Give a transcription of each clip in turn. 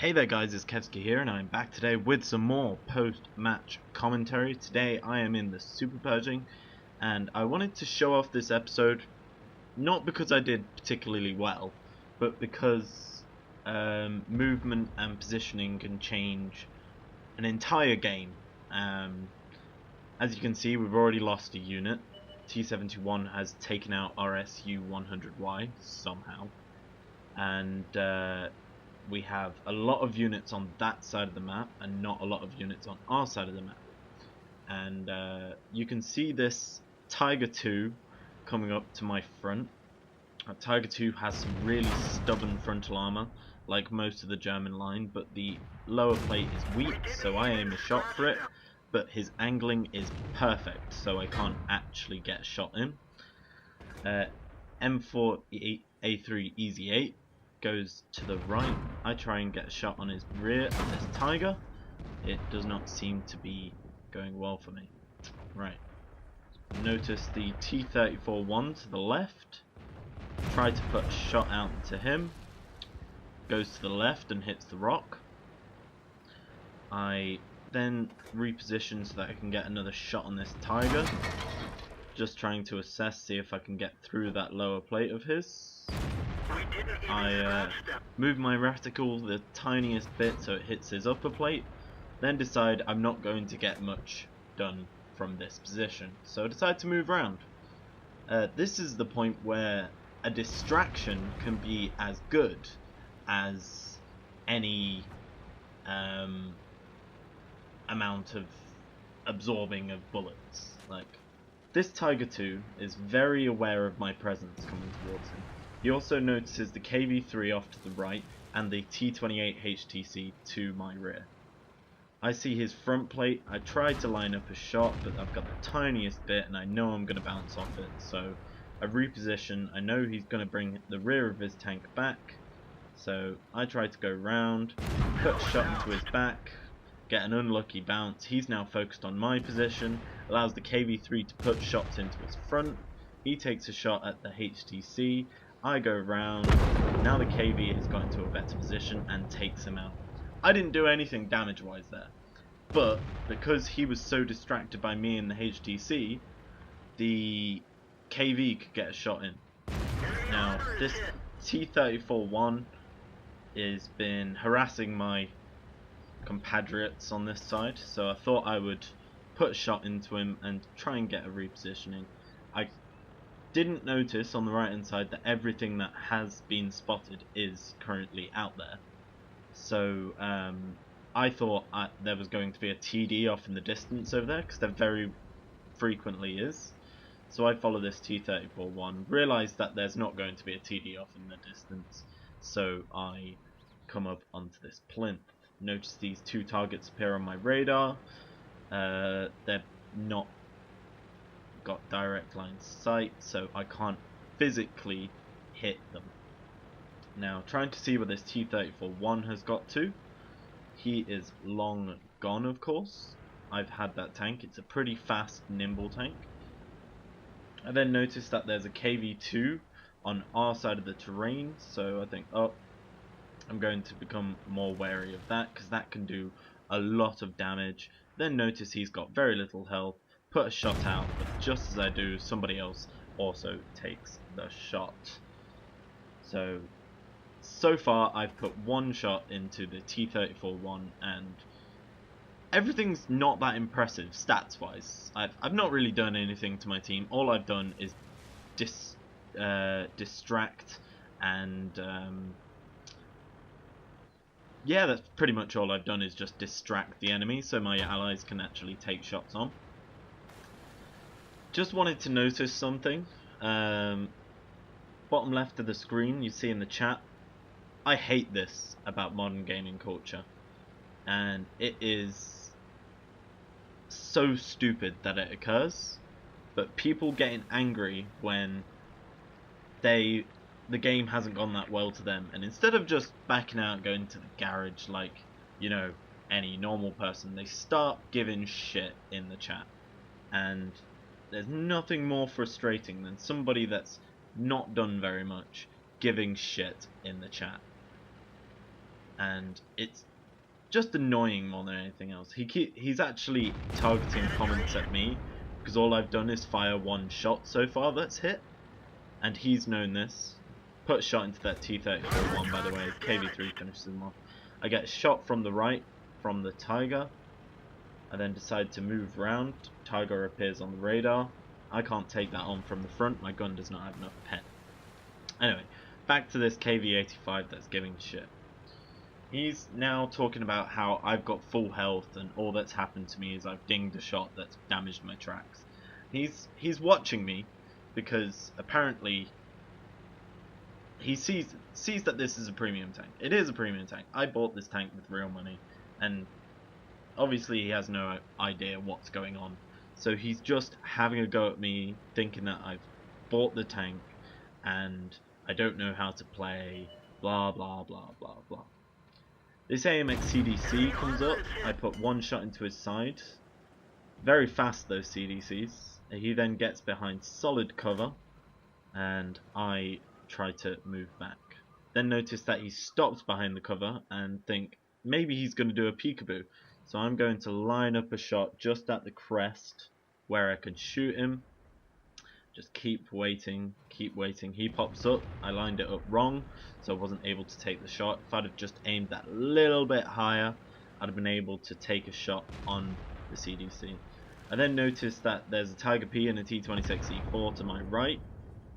Hey there guys, it's Kevski here and I'm back today with some more post-match commentary. Today I am in the Super-Pershing and I wanted to show off this episode not because I did particularly well, but because movement and positioning can change an entire game. As you can see, we've already lost a unit. T-71 has taken out RSU 100Y somehow, and we have a lot of units on that side of the map and not a lot of units on our side of the map. And you can see this Tiger 2 coming up to my front. Tiger 2 has some really stubborn frontal armor, like most of the German line, but the lower plate is weak, so I aim a shot for it, but his angling is perfect, so I can't actually get a shot in. M4A3 Easy 8 goes to the right. I try and get a shot on his rear of this Tiger. It does not seem to be going well for me. Right. Notice the T-34-1 to the left. Try to put a shot out to him. Goes to the left and hits the rock. I then reposition so that I can get another shot on this Tiger. Just trying to assess, see if I can get through that lower plate of his. I move my reticle the tiniest bit so it hits his upper plate, then decide I'm not going to get much done from this position, so I decide to move around. This is the point where a distraction can be as good as any amount of absorbing of bullets. Like, this Tiger 2 is very aware of my presence coming towards him. He also notices the KV-3 off to the right and the T-28 HTC to my rear. I see his front plate. I try to line up a shot, but I've got the tiniest bit and I know I'm going to bounce off it, so I reposition. I know he's going to bring the rear of his tank back, so I try to go round, put a shot into his back, get an unlucky bounce. He's now focused on my position, allows the KV-3 to put shots into his front. He takes a shot at the HTC. I go round. Now the KV has got into a better position and takes him out. I didn't do anything damage wise there, but because he was so distracted by me and the HTC, the KV could get a shot in. Now this T-34-1 has been harassing my compatriots on this side, so I thought I would put a shot into him and try and get a repositioning. I didn't notice on the right hand side that everything that has been spotted is currently out there, so I thought there was going to be a TD off in the distance over there, because there very frequently is. So I follow this T-34-1, realise that there's not going to be a TD off in the distance, so I come up onto this plinth. Notice these two targets appear on my radar. They're not got direct line sight, so I can't physically hit them. Now, trying to see where this T-34-1 has got to. He is long gone, of course. I've had that tank. It's a pretty fast, nimble tank. I then noticed that there's a KV-2 on our side of the terrain, so I think, oh, I'm going to become more wary of that, because that can do a lot of damage. Then notice he's got very little health. Put a shot out, but just as I do, somebody else also takes the shot. So far I've put one shot into the T-34-1 and everything's not that impressive stats wise. I've not really done anything to my team. All I've done is distract and yeah, that's pretty much all I've done, is just distract the enemy so my allies can actually take shots on. Just wanted to notice something. Bottom left of the screen, you see in the chat, I hate this about modern gaming culture, and it is so stupid that it occurs, but people getting angry when the game hasn't gone that well to them, and instead of just backing out and going to the garage like, you know, any normal person, they start giving shit in the chat. And there's nothing more frustrating than somebody that's not done very much giving shit in the chat. and it's just annoying more than anything else. He's actually targeting comments at me because all I've done is fire one shot so far that's hit, and he's known this. Put a shot into that T-34-1, by the way. KV-3 finishes him off. I get a shot from the right from the Tiger. I then decide to move round. Tiger appears on the radar. I can't take that on from the front. My gun does not have enough pen. Anyway, back to this KV-85 that's giving shit. He's now talking about how I've got full health and all that's happened to me is I've dinged a shot that's damaged my tracks. He's watching me because apparently he sees that this is a premium tank. It is a premium tank. I bought this tank with real money, and obviously he has no idea what's going on. So he's just having a go at me, thinking that I've bought the tank and I don't know how to play, blah blah blah blah blah. This AMX CDC comes up. I put one shot into his side. Very fast, those CDCs. He then gets behind solid cover, and I try to move back. Then notice that he stops behind the cover and think maybe he's going to do a peekaboo. So I'm going to line up a shot just at the crest where I can shoot him. Just keep waiting, keep waiting. He pops up. I lined it up wrong, so I wasn't able to take the shot. If I'd have just aimed that little bit higher, I'd have been able to take a shot on the CDC. I then noticed that there's a Tiger P and a T26E4 to my right.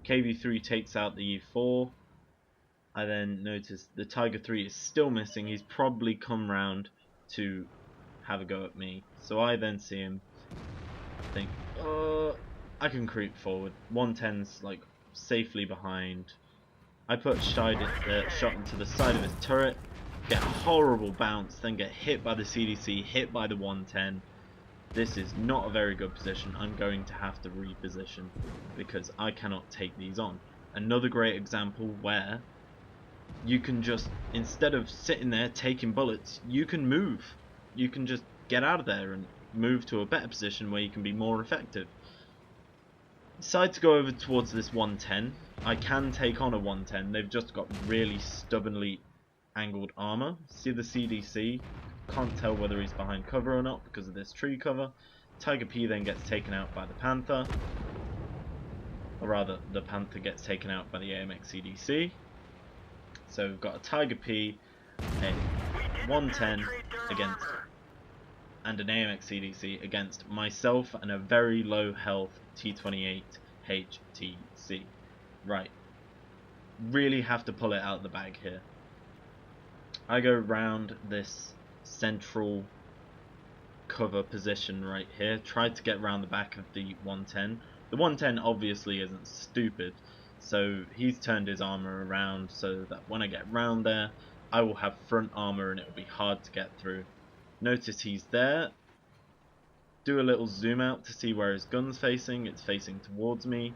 KV3 takes out the E4. I then noticed the Tiger 3 is still missing. He's probably come round to have a go at me. So I then see him, think, I can creep forward. 110's like safely behind. I put a shot into the side of his turret, get a horrible bounce, then get hit by the CDC, hit by the 110. This is not a very good position. I'm going to have to reposition because I cannot take these on. Another great example where you can just, instead of sitting there taking bullets, you can move. You can just get out of there and move to a better position where you can be more effective. Decide to go over towards this 110. I can take on a 110. They've just got really stubbornly angled armor. See the CDC? Can't tell whether he's behind cover or not because of this tree cover. Tiger P then gets taken out by the Panther. Or rather, the Panther gets taken out by the AMX CDC. So we've got a Tiger P, a 110 against, and an AMX CDC against myself and a very low health T28 HTC. Right. Really have to pull it out of the bag here. I go round this central cover position right here. Try to get round the back of the 110. The 110 obviously isn't stupid, so he's turned his armor around so that when I get round there, I will have front armor and it will be hard to get through. Notice he's there. Do a little zoom out to see where his gun's facing. It's facing towards me.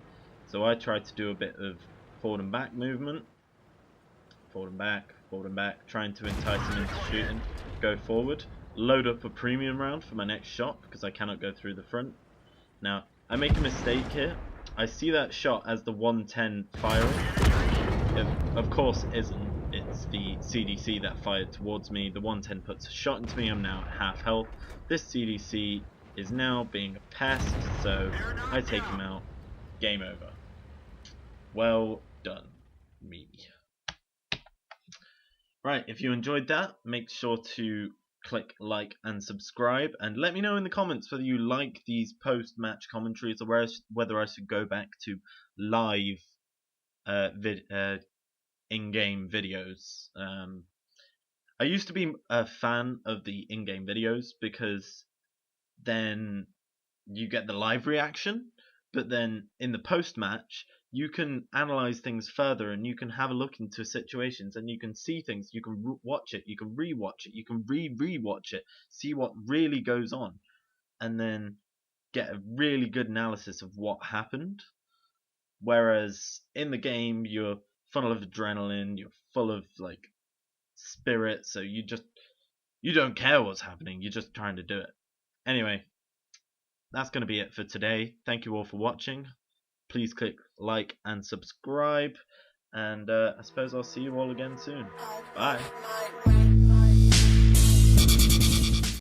So I try to do a bit of forward and back movement. Forward and back, trying to entice him into shooting. Go forward. Load up a premium round for my next shot because I cannot go through the front. Now, I make a mistake here. I see that shot as the 110 firing. It, of course, isn't. It's the CDC that fired towards me. The 110 puts a shot into me. I'm now at half health. This CDC is now being a pest, so I take him out. Game over. Well done, me. Right, if you enjoyed that, make sure to click like and subscribe, and let me know in the comments whether you like these post-match commentaries or whether I should go back to live in-game videos. I used to be a fan of the in-game videos because then you get the live reaction, but then in the post-match you can analyze things further and you can have a look into situations and you can see things, you can watch it, you can re-watch it, you can re-watch it, see what really goes on, and then get a really good analysis of what happened. Whereas in the game you're full of adrenaline, you're full of like spirit, so you don't care what's happening, you're just trying to do it. Anyway, that's going to be it for today. Thank you all for watching. Please click like and subscribe, And I suppose I'll see you all again soon. Bye.